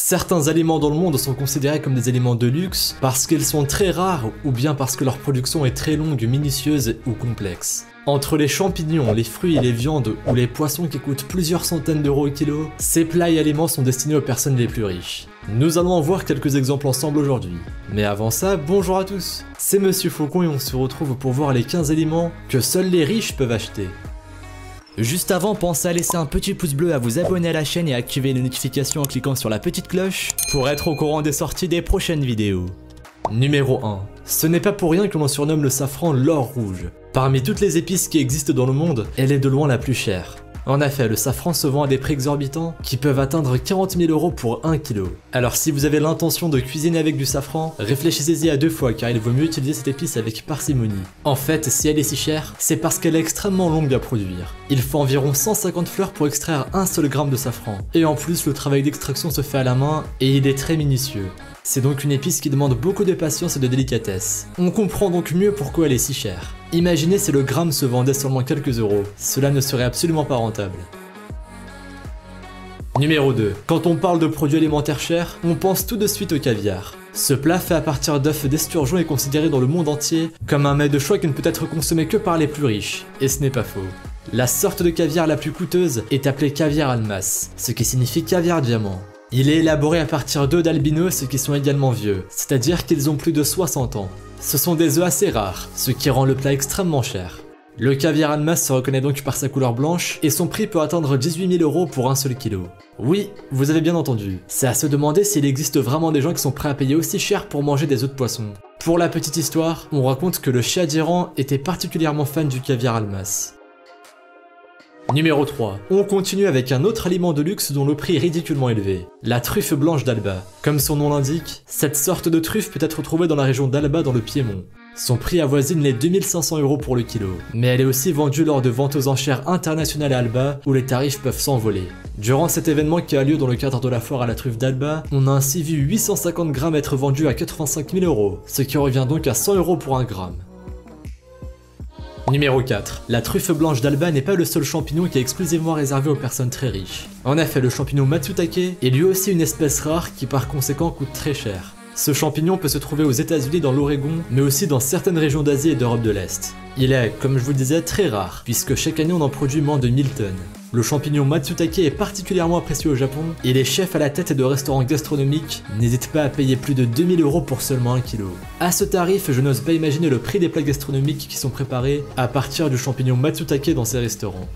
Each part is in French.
Certains aliments dans le monde sont considérés comme des aliments de luxe parce qu'ils sont très rares ou bien parce que leur production est très longue, minutieuse ou complexe. Entre les champignons, les fruits et les viandes ou les poissons qui coûtent plusieurs centaines d'euros au kilo, ces plats et aliments sont destinés aux personnes les plus riches. Nous allons en voir quelques exemples ensemble aujourd'hui. Mais avant ça, bonjour à tous, c'est Monsieur Faucon et on se retrouve pour voir les 15 aliments que seuls les riches peuvent acheter. Juste avant, pensez à laisser un petit pouce bleu, à vous abonner à la chaîne et à activer les notifications en cliquant sur la petite cloche pour être au courant des sorties des prochaines vidéos. Numéro 1. Ce n'est pas pour rien que l'on surnomme le safran l'or rouge. Parmi toutes les épices qui existent dans le monde, elle est de loin la plus chère. En effet, le safran se vend à des prix exorbitants qui peuvent atteindre 40 000 € pour 1 kg. Alors si vous avez l'intention de cuisiner avec du safran, réfléchissez-y à deux fois car il vaut mieux utiliser cette épice avec parcimonie. En fait, si elle est si chère, c'est parce qu'elle est extrêmement longue à produire. Il faut environ 150 fleurs pour extraire un seul gramme de safran. Et en plus, le travail d'extraction se fait à la main et il est très minutieux. C'est donc une épice qui demande beaucoup de patience et de délicatesse. On comprend donc mieux pourquoi elle est si chère. Imaginez si le gramme se vendait seulement quelques euros, cela ne serait absolument pas rentable. Numéro 2. Quand on parle de produits alimentaires chers, on pense tout de suite au caviar. Ce plat fait à partir d'œufs d'esturgeon est considéré dans le monde entier comme un mets de choix qui ne peut être consommé que par les plus riches, et ce n'est pas faux. La sorte de caviar la plus coûteuse est appelée caviar almas, ce qui signifie caviar diamant. Il est élaboré à partir d'œufs d'albinos qui sont également vieux, c'est-à-dire qu'ils ont plus de 60 ans. Ce sont des œufs assez rares, ce qui rend le plat extrêmement cher. Le caviar almas se reconnaît donc par sa couleur blanche et son prix peut atteindre 18 000 € pour un seul kilo. Oui, vous avez bien entendu. C'est à se demander s'il existe vraiment des gens qui sont prêts à payer aussi cher pour manger des œufs de poisson. Pour la petite histoire, on raconte que le Shah d'Iran était particulièrement fan du caviar almas. Numéro 3. On continue avec un autre aliment de luxe dont le prix est ridiculement élevé, la truffe blanche d'Alba. Comme son nom l'indique, cette sorte de truffe peut être trouvée dans la région d'Alba dans le Piémont. Son prix avoisine les 2500 € pour le kilo, mais elle est aussi vendue lors de ventes aux enchères internationales à Alba où les tarifs peuvent s'envoler. Durant cet événement qui a lieu dans le cadre de la foire à la truffe d'Alba, on a ainsi vu 850 grammes être vendus à 85 000 €, ce qui revient donc à 100 € pour un gramme. Numéro 4. La truffe blanche d'Alba n'est pas le seul champignon qui est exclusivement réservé aux personnes très riches. En effet, le champignon Matsutake est lui aussi une espèce rare qui par conséquent coûte très cher. Ce champignon peut se trouver aux États-Unis dans l'Oregon, mais aussi dans certaines régions d'Asie et d'Europe de l'Est. Il est, comme je vous le disais, très rare, puisque chaque année on en produit moins de 1000 tonnes. Le champignon Matsutake est particulièrement apprécié au Japon, et les chefs à la tête de restaurants gastronomiques n'hésitent pas à payer plus de 2000 € pour seulement 1 kg. À ce tarif, je n'ose pas imaginer le prix des plats gastronomiques qui sont préparés à partir du champignon Matsutake dans ces restaurants.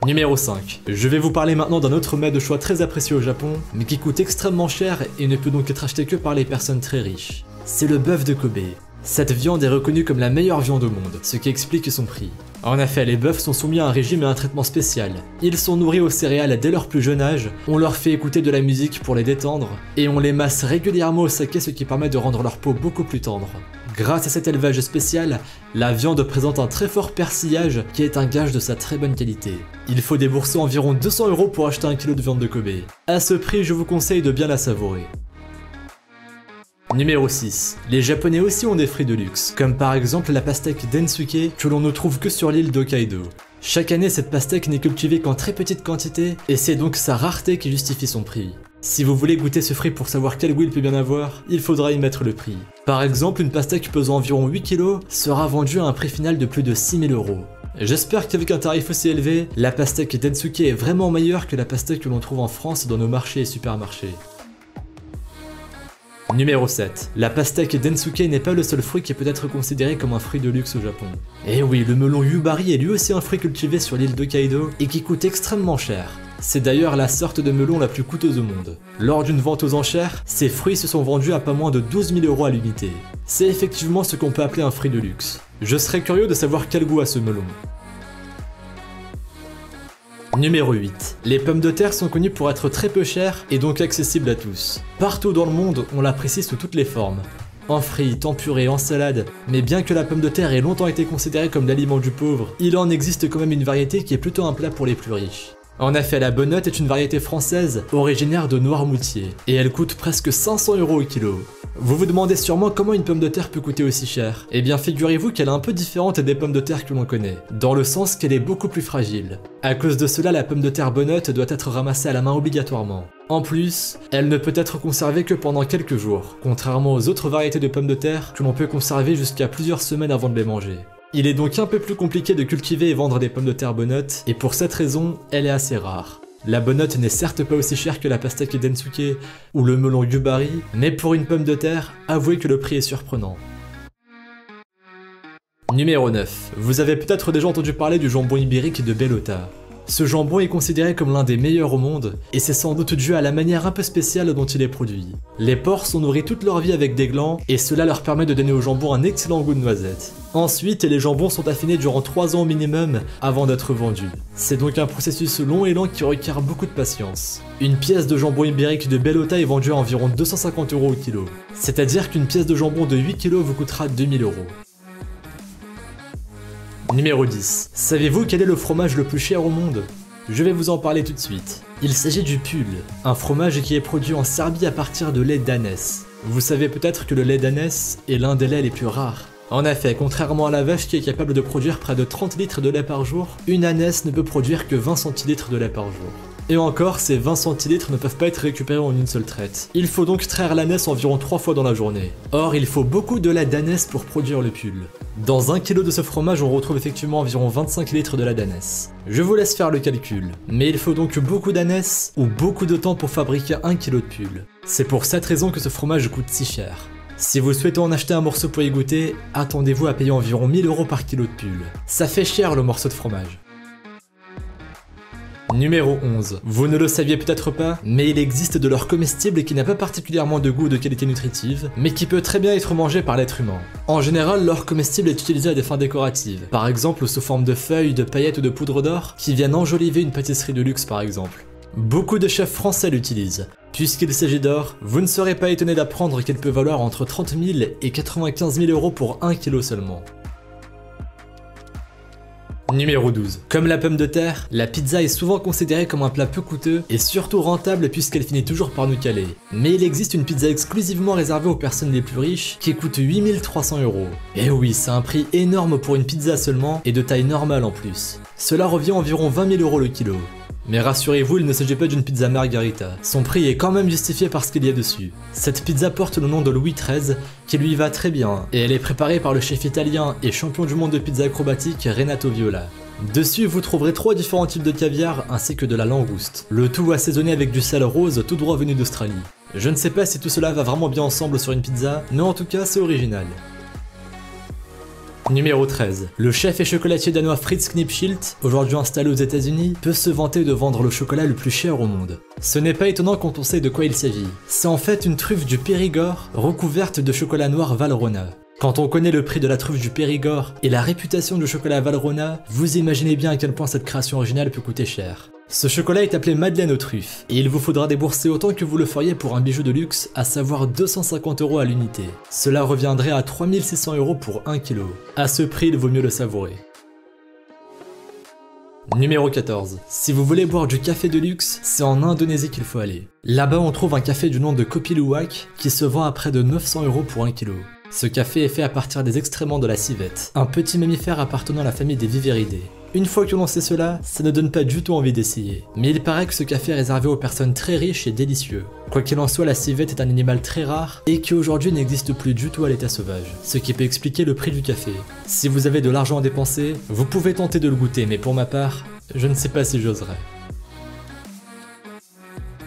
Numéro 5. Je vais vous parler maintenant d'un autre mets de choix très apprécié au Japon, mais qui coûte extrêmement cher et ne peut donc être acheté que par les personnes très riches. C'est le bœuf de Kobe. Cette viande est reconnue comme la meilleure viande au monde, ce qui explique son prix. En effet, les bœufs sont soumis à un régime et à un traitement spécial. Ils sont nourris aux céréales dès leur plus jeune âge, on leur fait écouter de la musique pour les détendre, et on les masse régulièrement au saké, ce qui permet de rendre leur peau beaucoup plus tendre. Grâce à cet élevage spécial, la viande présente un très fort persillage qui est un gage de sa très bonne qualité. Il faut débourser environ 200 € pour acheter 1 kg de viande de Kobe. À ce prix, je vous conseille de bien la savourer. Numéro 6. Les Japonais aussi ont des fruits de luxe, comme par exemple la pastèque Densuke que l'on ne trouve que sur l'île d'Hokkaido. Chaque année, cette pastèque n'est cultivée qu'en très petite quantité, et c'est donc sa rareté qui justifie son prix. Si vous voulez goûter ce fruit pour savoir quel goût il peut bien avoir, il faudra y mettre le prix. Par exemple, une pastèque pesant environ 8 kg sera vendue à un prix final de plus de 6 000 €. J'espère qu'avec un tarif aussi élevé, la pastèque Densuke est vraiment meilleure que la pastèque que l'on trouve en France dans nos marchés et supermarchés. Numéro 7. La pastèque Densuke n'est pas le seul fruit qui peut être considéré comme un fruit de luxe au Japon. Et oui, le melon Yubari est lui aussi un fruit cultivé sur l'île d'Hokkaido et qui coûte extrêmement cher. C'est d'ailleurs la sorte de melon la plus coûteuse au monde. Lors d'une vente aux enchères, ces fruits se sont vendus à pas moins de 12 000 € à l'unité. C'est effectivement ce qu'on peut appeler un fruit de luxe. Je serais curieux de savoir quel goût a ce melon. Numéro 8. Les pommes de terre sont connues pour être très peu chères et donc accessibles à tous. Partout dans le monde, on l'apprécie sous toutes les formes. En frites, en purée, en salade, mais bien que la pomme de terre ait longtemps été considérée comme l'aliment du pauvre, il en existe quand même une variété qui est plutôt un plat pour les plus riches. En effet, la bonnotte est une variété française originaire de Noirmoutier, et elle coûte presque 500 € au kilo. Vous vous demandez sûrement comment une pomme de terre peut coûter aussi cher. Eh bien figurez-vous qu'elle est un peu différente des pommes de terre que l'on connaît, dans le sens qu'elle est beaucoup plus fragile. À cause de cela, la pomme de terre bonnotte doit être ramassée à la main obligatoirement. En plus, elle ne peut être conservée que pendant quelques jours, contrairement aux autres variétés de pommes de terre que l'on peut conserver jusqu'à plusieurs semaines avant de les manger. Il est donc un peu plus compliqué de cultiver et vendre des pommes de terre bonnottes, et pour cette raison, elle est assez rare. La bonnotte n'est certes pas aussi chère que la pastèque densuke ou le melon yubari, mais pour une pomme de terre, avouez que le prix est surprenant. Numéro 9. Vous avez peut-être déjà entendu parler du jambon ibérique de Bellota. Ce jambon est considéré comme l'un des meilleurs au monde, et c'est sans doute dû à la manière un peu spéciale dont il est produit. Les porcs sont nourris toute leur vie avec des glands, et cela leur permet de donner au jambon un excellent goût de noisette. Ensuite, les jambons sont affinés durant 3 ans au minimum avant d'être vendus. C'est donc un processus long et lent qui requiert beaucoup de patience. Une pièce de jambon ibérique de Bellota est vendue à environ 250 € au kilo. C'est-à-dire qu'une pièce de jambon de 8 kg vous coûtera 2000 €. Numéro 10. Savez-vous quel est le fromage le plus cher au monde? Je vais vous en parler tout de suite. Il s'agit du pull, un fromage qui est produit en Serbie à partir de lait d'ânesse. Vous savez peut-être que le lait d'ânesse est l'un des laits les plus rares. En effet, contrairement à la vache qui est capable de produire près de 30 litres de lait par jour, une ânesse ne peut produire que 20 centilitres de lait par jour. Et encore, ces 20 centilitres ne peuvent pas être récupérés en une seule traite. Il faut donc traire l'ânesse environ 3 fois dans la journée. Or, il faut beaucoup de lait d'ânesse pour produire le pull. Dans 1 kg de ce fromage, on retrouve effectivement environ 25 litres de lait d'ânesse. Je vous laisse faire le calcul, mais il faut donc beaucoup d'ânesse ou beaucoup de temps pour fabriquer 1 kg de pull. C'est pour cette raison que ce fromage coûte si cher. Si vous souhaitez en acheter un morceau pour y goûter, attendez-vous à payer environ 1000 € par kilo de pull. Ça fait cher le morceau de fromage. Numéro 11. Vous ne le saviez peut-être pas, mais il existe de l'or comestible qui n'a pas particulièrement de goût ou de qualité nutritive, mais qui peut très bien être mangé par l'être humain. En général, l'or comestible est utilisé à des fins décoratives, par exemple sous forme de feuilles, de paillettes ou de poudre d'or, qui viennent enjoliver une pâtisserie de luxe par exemple. Beaucoup de chefs français l'utilisent. Puisqu'il s'agit d'or, vous ne serez pas étonné d'apprendre qu'elle peut valoir entre 30 000 et 95 000 € pour 1 kg seulement. Numéro 12. Comme la pomme de terre, la pizza est souvent considérée comme un plat peu coûteux et surtout rentable puisqu'elle finit toujours par nous caler. Mais il existe une pizza exclusivement réservée aux personnes les plus riches qui coûte 8300 €. Et oui, c'est un prix énorme pour une pizza seulement et de taille normale en plus. Cela revient environ 20 000 € le kilo. Mais rassurez-vous, il ne s'agit pas d'une pizza margarita. Son prix est quand même justifié par ce qu'il y a dessus. Cette pizza porte le nom de Louis XIII, qui lui va très bien, et elle est préparée par le chef italien et champion du monde de pizza acrobatique Renato Viola. Dessus, vous trouverez 3 différents types de caviar ainsi que de la langouste. Le tout assaisonné avec du sel rose tout droit venu d'Australie. Je ne sais pas si tout cela va vraiment bien ensemble sur une pizza, mais en tout cas c'est original. Numéro 13. Le chef et chocolatier danois Fritz Knipschild, aujourd'hui installé aux États-Unis, peut se vanter de vendre le chocolat le plus cher au monde. Ce n'est pas étonnant quand on sait de quoi il s'agit. C'est en fait une truffe du Périgord recouverte de chocolat noir Valrhona. Quand on connaît le prix de la truffe du Périgord et la réputation du chocolat Valrhona, vous imaginez bien à quel point cette création originale peut coûter cher. Ce chocolat est appelé Madeleine aux truffes, et il vous faudra débourser autant que vous le feriez pour un bijou de luxe, à savoir 250 € à l'unité. Cela reviendrait à 3600 € pour 1 kg. À ce prix, il vaut mieux le savourer. Numéro 14. Si vous voulez boire du café de luxe, c'est en Indonésie qu'il faut aller. Là-bas, on trouve un café du nom de Kopi Luwak qui se vend à près de 900 € pour 1 kg. Ce café est fait à partir des excréments de la civette, un petit mammifère appartenant à la famille des Viverridae. Une fois que l'on sait cela, ça ne donne pas du tout envie d'essayer. Mais il paraît que ce café est réservé aux personnes très riches et délicieux. Quoi qu'il en soit, la civette est un animal très rare et qui aujourd'hui n'existe plus du tout à l'état sauvage, ce qui peut expliquer le prix du café. Si vous avez de l'argent à dépenser, vous pouvez tenter de le goûter, mais pour ma part, je ne sais pas si j'oserais.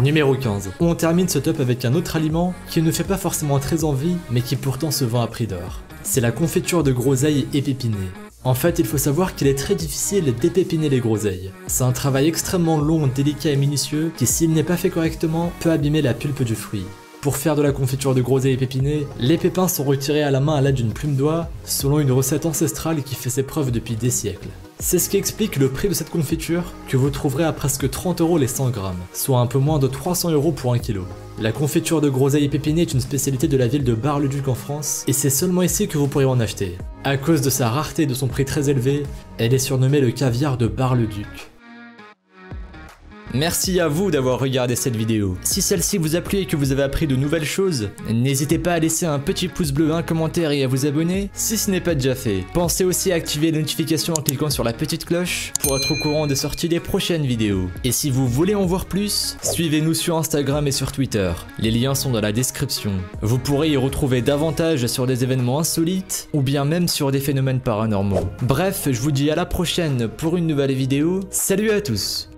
Numéro 15. On termine ce top avec un autre aliment qui ne fait pas forcément très envie, mais qui pourtant se vend à prix d'or. C'est la confiture de groseilles épépinées. En fait, il faut savoir qu'il est très difficile d'épépiner les groseilles. C'est un travail extrêmement long, délicat et minutieux qui, s'il n'est pas fait correctement, peut abîmer la pulpe du fruit. Pour faire de la confiture de groseilles épépinées, les pépins sont retirés à la main à l'aide d'une plume d'oie, selon une recette ancestrale qui fait ses preuves depuis des siècles. C'est ce qui explique le prix de cette confiture, que vous trouverez à presque 30 € les 100 grammes, soit un peu moins de 300 € pour 1 kg. La confiture de groseilles épépinées est une spécialité de la ville de Bar-le-Duc en France, et c'est seulement ici que vous pourrez en acheter. À cause de sa rareté et de son prix très élevé, elle est surnommée le caviar de Bar-le-Duc. Merci à vous d'avoir regardé cette vidéo. Si celle-ci vous a plu et que vous avez appris de nouvelles choses, n'hésitez pas à laisser un petit pouce bleu, un commentaire et à vous abonner si ce n'est pas déjà fait. Pensez aussi à activer les notifications en cliquant sur la petite cloche pour être au courant des sorties des prochaines vidéos. Et si vous voulez en voir plus, suivez-nous sur Instagram et sur Twitter. Les liens sont dans la description. Vous pourrez y retrouver davantage sur des événements insolites ou bien même sur des phénomènes paranormaux. Bref, je vous dis à la prochaine pour une nouvelle vidéo. Salut à tous!